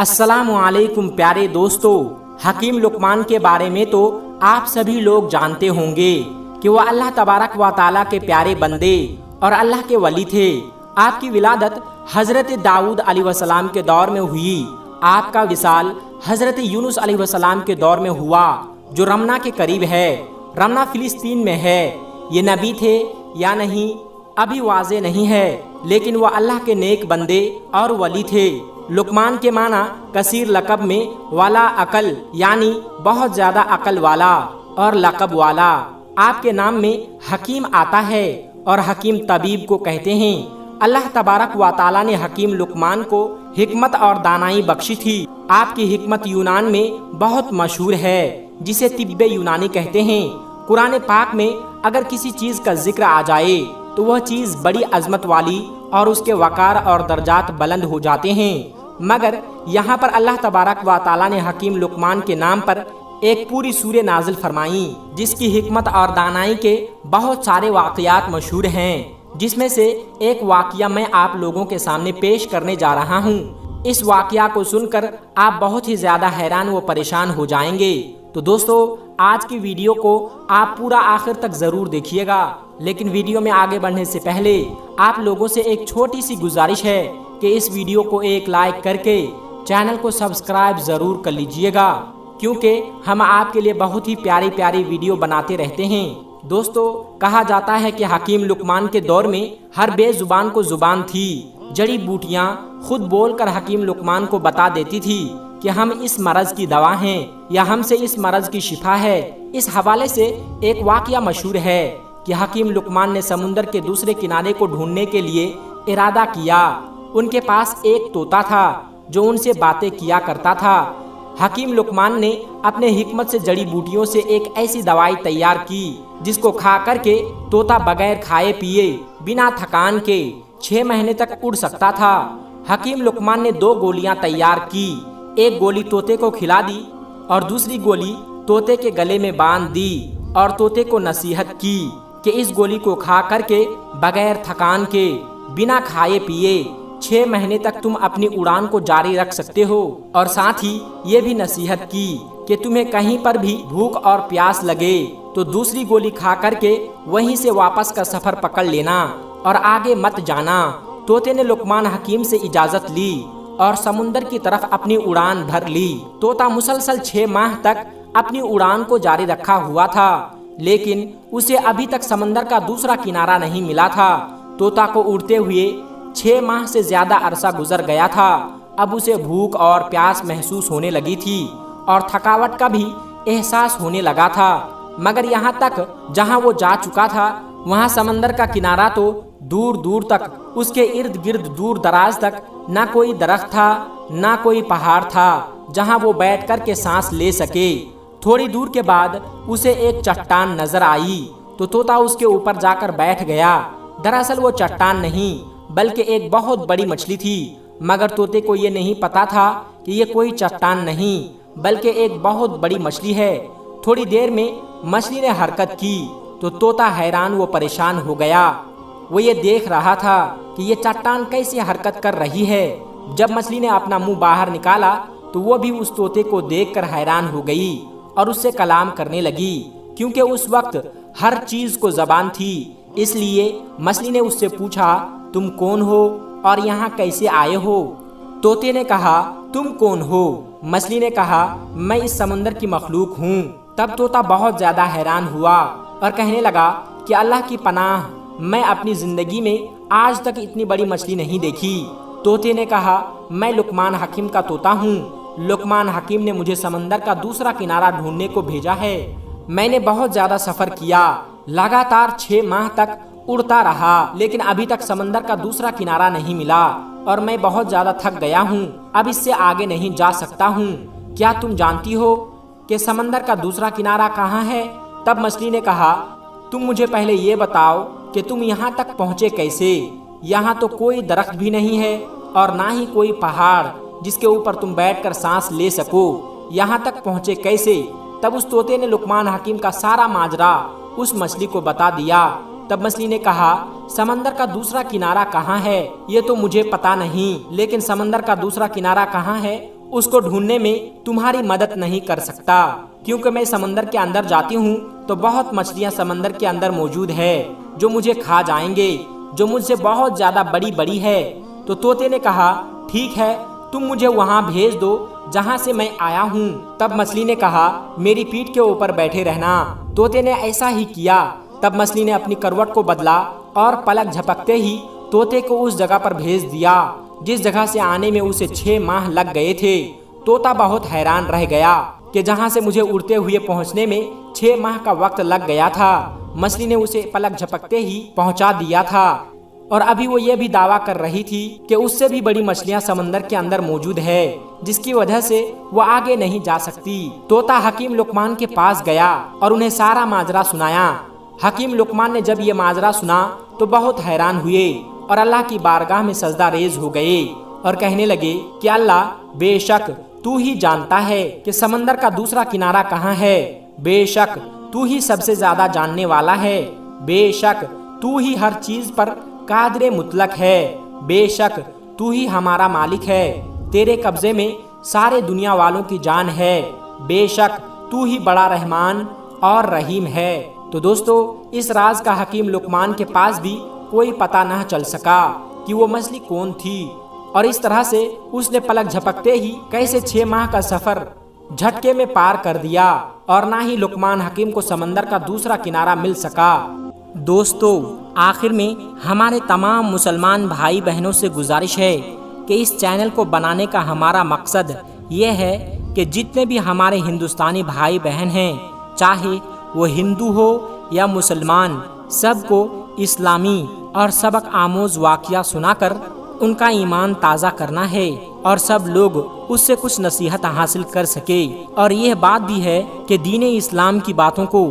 अस्सलाम वालेकुम प्यारे दोस्तों, हकीम लुकमान के बारे में तो आप सभी लोग जानते होंगे कि वह अल्लाह तबारक व ताला के प्यारे बंदे और अल्लाह के वली थे। आपकी विलादत हज़रत दाऊद अलैहिस्सलाम के दौर में हुई। आपका विसाल हज़रत यूनुस अलैहिस्सलाम के दौर में हुआ, जो रमना के करीब है। रमना फिलिस्तीन में है। ये नबी थे या नहीं अभी वाज़े नहीं है, लेकिन वह अल्लाह के नेक बंदे और वली थे। लुकमान के माना कसीर लक़ब में वाला अकल यानी बहुत ज़्यादा अकल वाला और लक़ब वाला। आपके नाम में हकीम आता है और हकीम तबीब को कहते हैं। अल्लाह तबारक व ताला ने हकीम लुकमान को हिकमत और दानाई बख्शी थी। आपकी हिकमत यूनान में बहुत मशहूर है, जिसे तिब्बे यूनानी कहते हैं। कुरान पाक में अगर किसी चीज़ का जिक्र आ जाए तो वह चीज़ बड़ी अजमत वाली और उसके वकार और दर्जात बुलंद हो जाते हैं। मगर यहाँ पर अल्लाह तबारक व ताला ने हकीम लुकमान के नाम पर एक पूरी सूरह नाजिल फरमाई, जिसकी हिकमत और दानाई के बहुत सारे वाक़यात मशहूर हैं, जिसमें से एक वाक़या मैं आप लोगों के सामने पेश करने जा रहा हूँ। इस वाक़या को सुनकर आप बहुत ही ज़्यादा हैरान व परेशान हो जाएंगे। तो दोस्तों, आज की वीडियो को आप पूरा आखिर तक ज़रूर देखिएगा। लेकिन वीडियो में आगे बढ़ने से पहले आप लोगों से एक छोटी सी गुजारिश है कि इस वीडियो को एक लाइक करके चैनल को सब्सक्राइब ज़रूर कर लीजिएगा, क्योंकि हम आपके लिए बहुत ही प्यारी प्यारी वीडियो बनाते रहते हैं। दोस्तों, कहा जाता है कि हकीम लुकमान के दौर में हर बेजुबान को जुबान थी। जड़ी बूटियाँ खुद बोलकर हकीम लुकमान को बता देती थी कि हम इस मरज की दवा हैं या हमसे इस मरज की शिफा है। इस हवाले से एक वाक़या मशहूर है कि हकीम लुकमान ने समुंदर के दूसरे किनारे को ढूंढने के लिए इरादा किया। उनके पास एक तोता था जो उनसे बातें किया करता था। हकीम लुकमान ने अपने हिकमत से जड़ी बूटियों से एक ऐसी दवाई तैयार की जिसको खा करके तोता बगैर खाए पिए बिना थकान के 6 महीने तक उड़ सकता था। हकीम लुकमान ने 2 गोलियां तैयार की। एक गोली तोते को खिला दी और दूसरी गोली तोते के गले में बांध दी और तोते को नसीहत की कि इस गोली को खा करके बगैर थकान के बिना खाए पिए 6 महीने तक तुम अपनी उड़ान को जारी रख सकते हो। और साथ ही ये भी नसीहत की कि तुम्हें कहीं पर भी भूख और प्यास लगे तो दूसरी गोली खा करके वहीं से वापस का सफर पकड़ लेना और आगे मत जाना। तोते ने लुकमान हकीम से इजाजत ली और समुंदर की तरफ अपनी उड़ान भर ली। तोता मुसलसल 6 माह तक अपनी उड़ान को जारी रखा हुआ था, लेकिन उसे अभी तक समंदर का दूसरा किनारा नहीं मिला था। तोता को उड़ते हुए 6 माह से ज्यादा अरसा गुजर गया था। अब उसे भूख और प्यास महसूस होने लगी थी और थकावट का भी एहसास होने लगा था। मगर यहाँ तक जहाँ वो जा चुका था वहाँ समंदर का किनारा तो दूर दूर तक, उसके इर्द गिर्द दूर दराज तक ना कोई दरख्त था ना कोई पहाड़ था जहाँ वो बैठ कर के सांस ले सके। थोड़ी दूर के बाद उसे एक चट्टान नजर आई तो तोता उसके ऊपर जाकर बैठ गया। दरअसल वो चट्टान नहीं बल्कि एक बहुत बड़ी मछली थी, मगर तोते को ये नहीं पता था कि ये कोई चट्टान नहीं बल्कि एक बहुत बड़ी मछली है। थोड़ी देर में मछली ने हरकत की तो तोता हैरान व परेशान हो गया। वो ये देख रहा था कि ये चट्टान कैसे हरकत कर रही है। जब मछली ने अपना मुंह बाहर निकाला तो वो भी उस तोते को देखकर हैरान हो गई और उससे कलाम करने लगी, क्योंकि उस वक्त हर चीज को जबान थी। इसलिए मछली ने उससे पूछा, तुम कौन हो और यहाँ कैसे आए हो? तोते ने कहा, तुम कौन हो? मछली ने कहा, मैं इस समुंदर की मखलूक हूँ। तब तोता बहुत ज्यादा हैरान हुआ और कहने लगा कि अल्लाह की पनाह, मैं अपनी जिंदगी में आज तक इतनी बड़ी मछली नहीं देखी। तोते ने कहा, मैं लुकमान हकीम का तोता हूँ। लुकमान हकीम ने मुझे समंदर का दूसरा किनारा ढूंढने को भेजा है। मैंने बहुत ज्यादा सफर किया, लगातार 6 माह तक उड़ता रहा, लेकिन अभी तक समंदर का दूसरा किनारा नहीं मिला और मैं बहुत ज्यादा थक गया हूँ। अब इससे आगे नहीं जा सकता हूँ। क्या तुम जानती हो कि समंदर का दूसरा किनारा कहाँ है? तब मछली ने कहा, तुम मुझे पहले ये बताओ कि तुम यहाँ तक पहुँचे कैसे? यहाँ तो कोई दरख्त भी नहीं है और ना ही कोई पहाड़ जिसके ऊपर तुम बैठकर सांस ले सको। यहाँ तक पहुँचे कैसे? तब उस तोते ने लुकमान हकीम का सारा माजरा उस मछली को बता दिया। तब मछली ने कहा, समंदर का दूसरा किनारा कहाँ है ये तो मुझे पता नहीं, लेकिन समंदर का दूसरा किनारा कहाँ है اس کو ڈھونڈنے میں تمہاری مدد نہیں کر سکتا، کیونکہ میں سمندر کے اندر جاتی ہوں تو بہت مچھلیاں سمندر کے اندر موجود ہے جو مجھے کھا جائیں گے، جو مجھ سے بہت زیادہ بڑی بڑی ہے۔ تو طوطے نے کہا ٹھیک ہے، تم مجھے وہاں بھیج دو جہاں سے میں آیا ہوں۔ تب مچھلی نے کہا میری پیٹھ کے اوپر بیٹھے رہنا۔ طوطے نے ایسا ہی کیا۔ تب مچھلی نے اپنی کروٹ کو بدلا اور پلک جھپکتے ہی طوطے کو اس جگہ پر بھیج دیا جس جگہ سے آنے میں اسے 6 ماہ لگ گئے تھے۔ طوطا بہت حیران رہ گیا کہ جہاں سے مجھے اڑتے ہوئے پہنچنے میں 6 ماہ کا وقت لگ گیا تھا، مچھلی نے اسے پلک جھپکتے ہی پہنچا دیا تھا۔ اور ابھی وہ یہ بھی دعویٰ کر رہی تھی کہ اس سے بھی بڑی مچھلیاں سمندر کے اندر موجود ہے جس کی وجہ سے وہ آگے نہیں جا سکتی۔ طوطا حکیم لقمان کے پاس گیا اور انہیں سارا ماجرا سنایا۔ حکیم لقمان نے جب یہ ماجرا سنا تو بہت حیران ہوئے اور اللہ کی بارگاہ میں سجدہ ریز ہو گئے اور کہنے لگے کہ اللہ بے شک تو ہی جانتا ہے کہ سمندر کا دوسرا کنارہ کہاں ہے، بے شک تو ہی سب سے زیادہ جاننے والا ہے، بے شک تو ہی ہر چیز پر قادر مطلق ہے، بے شک تو ہی ہمارا مالک ہے، تیرے قبضے میں سارے دنیا والوں کی جان ہے، بے شک تو ہی بڑا رحمان اور رحیم ہے۔ تو دوستو اس راز کا حکیم لقمان کے پاس بھی کوئی پتہ نہ چل سکا کہ وہ مچھلی کون تھی، اور اس طرح سے اس نے پلک جھپکتے ہی کیسے 6 ماہ کا سفر جھٹکے میں پار کر دیا، اور نہ ہی لقمان حکیم کو سمندر کا دوسرا کنارہ مل سکا۔ دوستو آخر میں ہمارے تمام مسلمان بھائی بہنوں سے گزارش ہے کہ اس چینل کو بنانے کا ہمارا مقصد یہ ہے کہ جتنے بھی ہمارے ہندوستانی بھائی بہن ہیں، چاہے وہ ہندو ہو یا مسلمان، سب کو اسلامی اور سبق آموز واقعہ سنا کر ان کا ایمان تازہ کرنا ہے اور سب لوگ اس سے کچھ نصیحت حاصل کر سکے۔ اور یہ بات بھی ہے کہ دین اسلام کی باتوں کو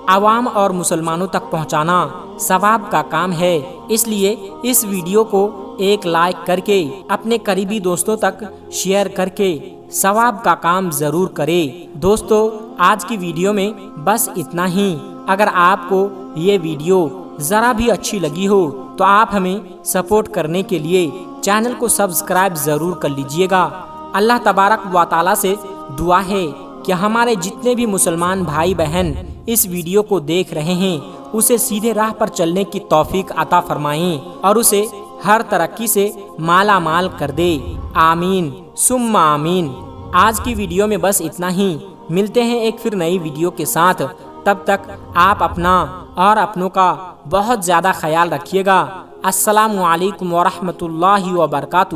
عوام اور مسلمانوں تک پہنچانا ثواب کا کام ہے، اس لیے اس ویڈیو کو ایک لائک کر کے اپنے قریبی دوستوں تک شیئر کر کے ثواب کا کام ضرور کرے۔ دوستو آج کی ویڈیو میں بس اتنا ہی۔ اگر آپ کو یہ ویڈیو ذرا بھی اچھی لگی ہو تو آپ ہمیں سپورٹ کرنے کے لیے چینل کو سبسکرائب ضرور کر لیجئے گا۔ اللہ تبارک و تعالی سے دعا ہے کہ ہمارے جتنے بھی مسلمان بھائی بہن اس ویڈیو کو دیکھ رہے ہیں اسے سیدھے راہ پر چلنے کی توفیق عطا فرمائیں اور اسے ہر ترقی سے مالا مال کر دے، آمین ثم آمین۔ آج کی ویڈیو میں بس اتنا ہی، ملتے ہیں ایک پھر نئی ویڈیو کے ساتھ، تب تک آپ اپنا اور اپنوں کا بہت زیادہ خیال رکھیے گا۔ السلام علیکم ورحمۃ اللہ وبرکاتہ۔